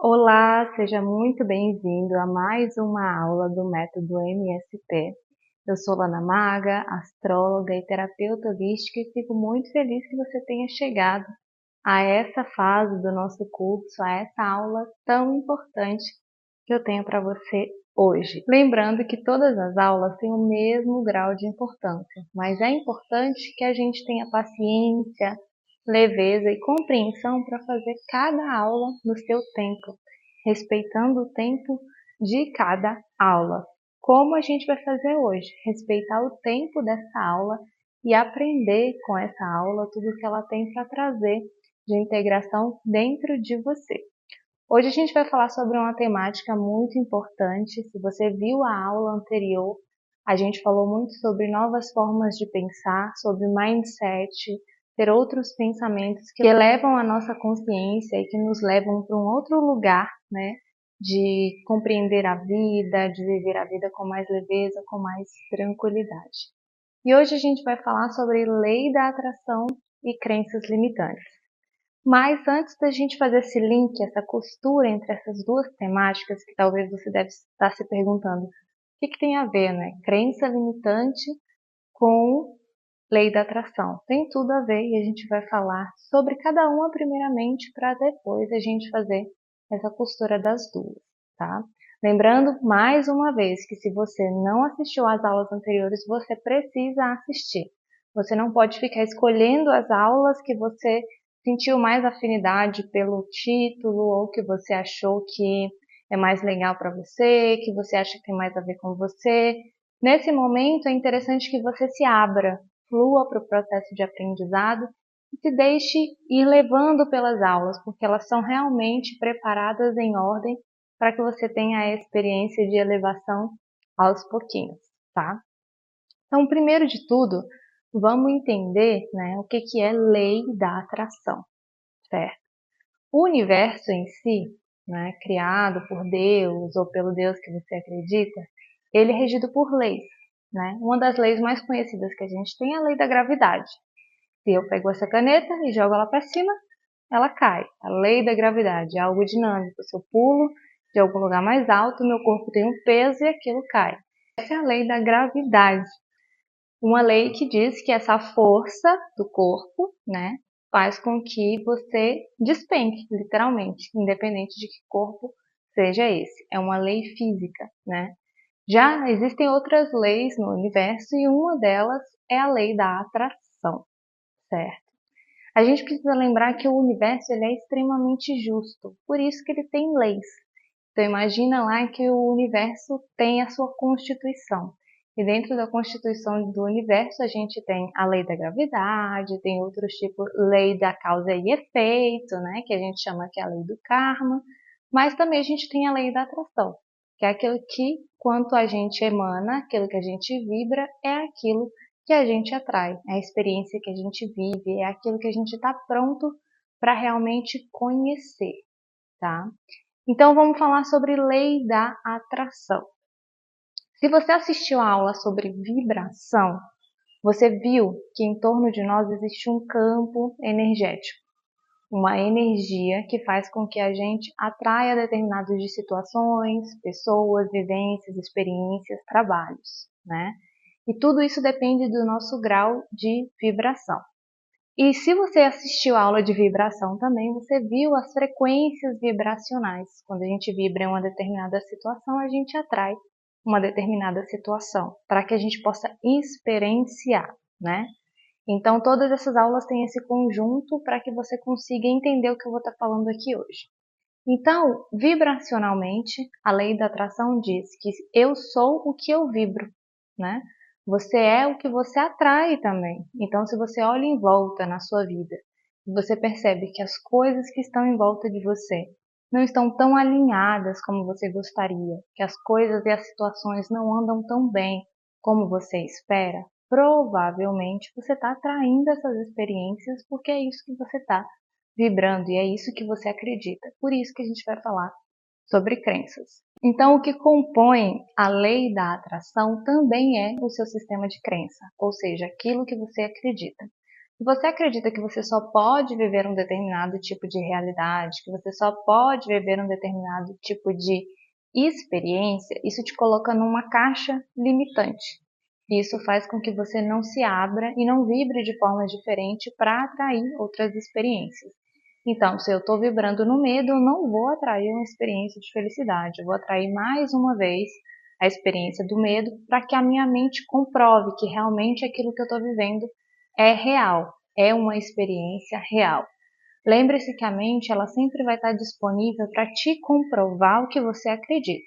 Olá, seja muito bem-vindo a mais uma aula do método MST. Eu sou Lana Maga, astróloga e terapeuta holística e fico muito feliz que você tenha chegado a essa fase do nosso curso, a essa aula tão importante que eu tenho para você hoje. Lembrando que todas as aulas têm o mesmo grau de importância, mas é importante que a gente tenha paciência, leveza e compreensão para fazer cada aula no seu tempo, respeitando o tempo de cada aula. Como a gente vai fazer hoje? Respeitar o tempo dessa aula e aprender com essa aula tudo que ela tem para trazer de integração dentro de você. Hoje a gente vai falar sobre uma temática muito importante. Se você viu a aula anterior, a gente falou muito sobre novas formas de pensar, sobre mindset, ter outros pensamentos que elevam a nossa consciência e que nos levam para um outro lugar, né? De compreender a vida, de viver a vida com mais leveza, com mais tranquilidade. E hoje a gente vai falar sobre lei da atração e crenças limitantes. Mas antes da gente fazer esse link, essa costura entre essas duas temáticas, que talvez você deve estar se perguntando, o que tem a ver, né? Crença limitante com lei da atração. Tem tudo a ver e a gente vai falar sobre cada uma primeiramente para depois a gente fazer essa costura das duas, tá? Lembrando mais uma vez que se você não assistiu às aulas anteriores, você precisa assistir. Você não pode ficar escolhendo as aulas que você sentiu mais afinidade pelo título ou que você achou que é mais legal para você, que você acha que tem mais a ver com você. Nesse momento é interessante que você se abra, flua para o processo de aprendizado e se deixe ir levando pelas aulas, porque elas são realmente preparadas em ordem para que você tenha a experiência de elevação aos pouquinhos, tá? Então, primeiro de tudo, vamos entender, né, o que é lei da atração, certo? O universo em si, né, criado por Deus ou pelo Deus que você acredita, ele é regido por leis, né? Uma das leis mais conhecidas que a gente tem é a lei da gravidade. Se eu pego essa caneta e jogo ela para cima, ela cai. A lei da gravidade é algo dinâmico. Se eu pulo de algum lugar mais alto, meu corpo tem um peso e aquilo cai. Essa é a lei da gravidade. Uma lei que diz que essa força do corpo, né, faz com que você despenque, literalmente, independente de que corpo seja esse. É uma lei física, né? Já existem outras leis no universo e uma delas é a lei da atração, certo? A gente precisa lembrar que o universo ele é extremamente justo, por isso que ele tem leis. Então imagina lá que o universo tem a sua constituição. E dentro da constituição do universo a gente tem a lei da gravidade, tem outros tipos, lei da causa e efeito, né, que a gente chama que é a lei do karma, mas também a gente tem a lei da atração, que é aquilo que, quanto a gente emana, aquilo que a gente vibra, é aquilo que a gente atrai, é a experiência que a gente vive, é aquilo que a gente está pronto para realmente conhecer, tá? Então vamos falar sobre lei da atração. Se você assistiu a aula sobre vibração, você viu que em torno de nós existe um campo energético, uma energia que faz com que a gente atraia determinadas de situações, pessoas, vivências, experiências, trabalhos, né? E tudo isso depende do nosso grau de vibração. E se você assistiu a aula de vibração também, você viu as frequências vibracionais. Quando a gente vibra em uma determinada situação, a gente atrai uma determinada situação, para que a gente possa experienciar, né? Então, todas essas aulas têm esse conjunto para que você consiga entender o que eu vou estar falando aqui hoje. Então, vibracionalmente, a lei da atração diz que eu sou o que eu vibro, né? Você é o que você atrai também. Então, se você olha em volta na sua vida, você percebe que as coisas que estão em volta de você não estão tão alinhadas como você gostaria, que as coisas e as situações não andam tão bem como você espera, provavelmente você está atraindo essas experiências porque é isso que você está vibrando e é isso que você acredita. Por isso que a gente vai falar sobre crenças. Então, o que compõe a lei da atração também é o seu sistema de crença, ou seja, aquilo que você acredita. Se você acredita que você só pode viver um determinado tipo de realidade, que você só pode viver um determinado tipo de experiência, isso te coloca numa caixa limitante. Isso faz com que você não se abra e não vibre de forma diferente para atrair outras experiências. Então, se eu estou vibrando no medo, eu não vou atrair uma experiência de felicidade. Eu vou atrair mais uma vez a experiência do medo para que a minha mente comprove que realmente aquilo que eu estou vivendo é real, é uma experiência real. Lembre-se que a mente ela sempre vai estar disponível para te comprovar o que você acredita.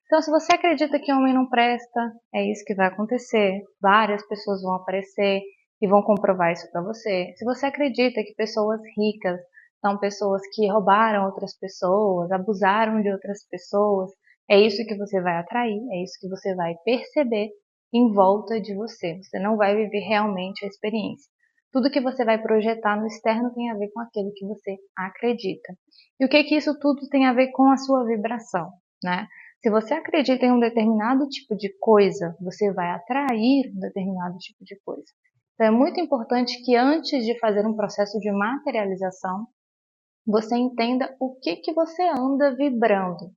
Então, se você acredita que homem não presta, é isso que vai acontecer. Várias pessoas vão aparecer e vão comprovar isso para você. Se você acredita que pessoas ricas são pessoas que roubaram outras pessoas, abusaram de outras pessoas, é isso que você vai atrair, é isso que você vai perceber em volta de você. Você não vai viver realmente a experiência. Tudo que você vai projetar no externo tem a ver com aquilo que você acredita. E o que isso tudo tem a ver com a sua vibração, né? Se você acredita em um determinado tipo de coisa, você vai atrair um determinado tipo de coisa. Então é muito importante que antes de fazer um processo de materialização, você entenda o que você anda vibrando.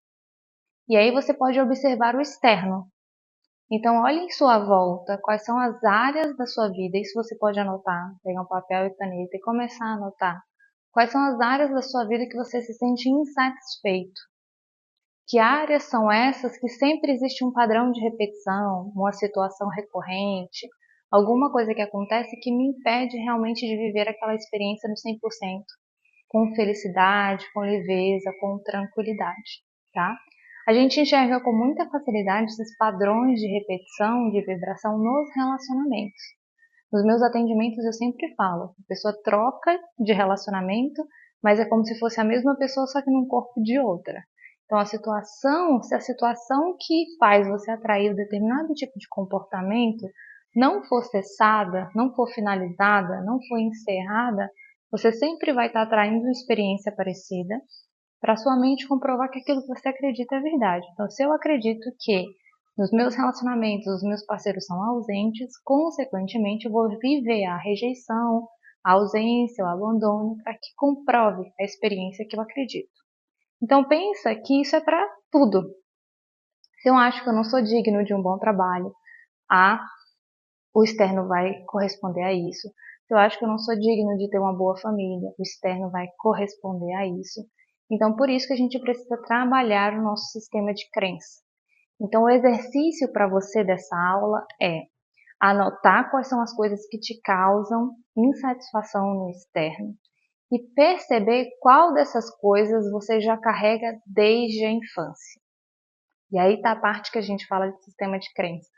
E aí você pode observar o externo. Então olhe em sua volta quais são as áreas da sua vida, isso você pode anotar, pegar um papel e caneta e começar a anotar. Quais são as áreas da sua vida que você se sente insatisfeito? Que áreas são essas que sempre existe um padrão de repetição, uma situação recorrente, alguma coisa que acontece que me impede realmente de viver aquela experiência no 100%, com felicidade, com leveza, com tranquilidade, tá? A gente enxerga com muita facilidade esses padrões de repetição, de vibração nos relacionamentos. Nos meus atendimentos eu sempre falo, a pessoa troca de relacionamento, mas é como se fosse a mesma pessoa, só que num corpo de outra. Então se a situação que faz você atrair um determinado tipo de comportamento não for cessada, não for finalizada, não for encerrada, você sempre vai estar atraindo uma experiência parecida para sua mente comprovar que aquilo que você acredita é verdade. Então, se eu acredito que nos meus relacionamentos os meus parceiros são ausentes, consequentemente eu vou viver a rejeição, a ausência, o abandono, para que comprove a experiência que eu acredito. Então pensa que isso é para tudo. Se eu acho que eu não sou digno de um bom trabalho, o externo vai corresponder a isso. Se eu acho que eu não sou digno de ter uma boa família, o externo vai corresponder a isso. Então por isso que a gente precisa trabalhar o nosso sistema de crença. Então o exercício para você dessa aula é anotar quais são as coisas que te causam insatisfação no externo e perceber qual dessas coisas você já carrega desde a infância. E aí está a parte que a gente fala de sistema de crença.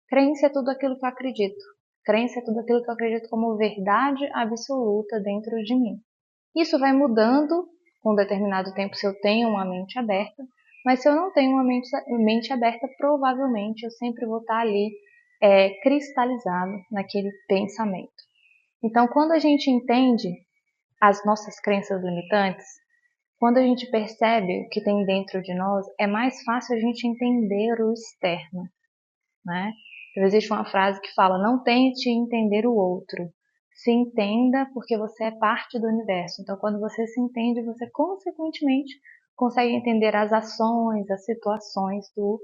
Crença é tudo aquilo que eu acredito. Crença é tudo aquilo que eu acredito como verdade absoluta dentro de mim. Isso vai mudando com um determinado tempo se eu tenho uma mente aberta, mas se eu não tenho uma mente aberta, provavelmente eu sempre vou estar ali cristalizado naquele pensamento. Então, quando a gente entende as nossas crenças limitantes, quando a gente percebe o que tem dentro de nós, é mais fácil a gente entender o externo, né? Então, existe uma frase que fala: não tente entender o outro, se entenda porque você é parte do universo. Então, quando você se entende, você consequentemente consegue entender as ações, as situações do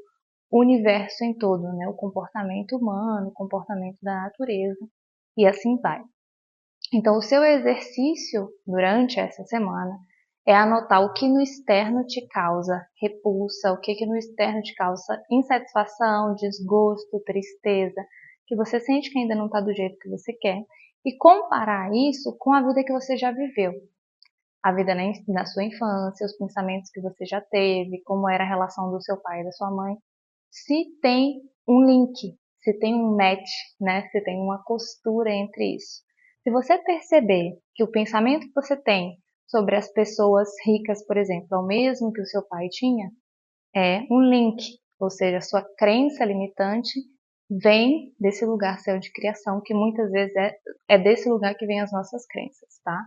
universo em todo, né? O comportamento humano, o comportamento da natureza e assim vai. Então, o seu exercício durante essa semana é anotar o que no externo te causa repulsa, o que no externo te causa insatisfação, desgosto, tristeza, que você sente que ainda não está do jeito que você quer, e comparar isso com a vida que você já viveu. A vida na sua infância, os pensamentos que você já teve, como era a relação do seu pai e da sua mãe. Se tem um link, se tem um match, né? Se tem uma costura entre isso. Se você perceber que o pensamento que você tem sobre as pessoas ricas, por exemplo, é o mesmo que o seu pai tinha, é um link, ou seja, a sua crença limitante vem desse lugar seu de criação, que muitas vezes é desse lugar que vem as nossas crenças, tá?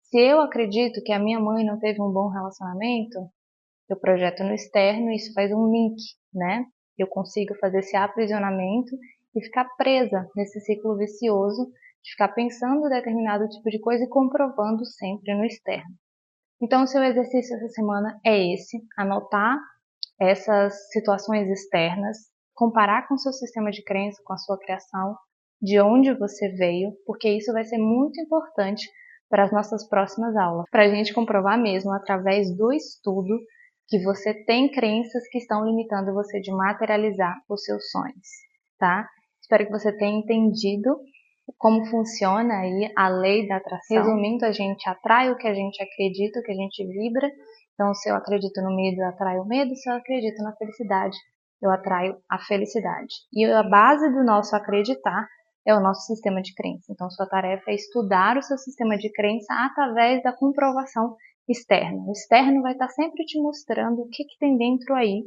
Se eu acredito que a minha mãe não teve um bom relacionamento, eu projeto no externo e isso faz um link, né? Eu consigo fazer esse aprisionamento e ficar presa nesse ciclo vicioso de ficar pensando determinado tipo de coisa e comprovando sempre no externo. Então, o seu exercício essa semana é esse, anotar essas situações externas, comparar com o seu sistema de crença, com a sua criação, de onde você veio, porque isso vai ser muito importante para as nossas próximas aulas, para a gente comprovar mesmo, através do estudo, que você tem crenças que estão limitando você de materializar os seus sonhos, tá? Espero que você tenha entendido como funciona aí a lei da atração. Resumindo, a gente atrai o que a gente acredita, o que a gente vibra. Então, se eu acredito no medo, eu atraio o medo. Se eu acredito na felicidade, eu atraio a felicidade. E a base do nosso acreditar é o nosso sistema de crença. Então, sua tarefa é estudar o seu sistema de crença através da comprovação externa. O externo vai estar sempre te mostrando o que tem dentro aí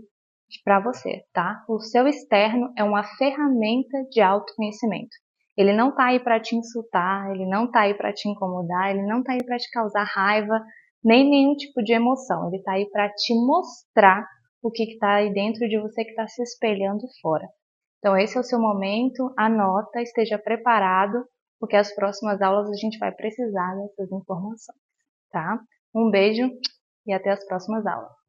para você, tá? O seu externo é uma ferramenta de autoconhecimento. Ele não está aí para te insultar, ele não está aí para te incomodar, ele não está aí para te causar raiva, nem nenhum tipo de emoção. Ele está aí para te mostrar o que está aí dentro de você que está se espelhando fora. Então esse é o seu momento, anota, esteja preparado, porque as próximas aulas a gente vai precisar dessas informações, tá? Um beijo e até as próximas aulas.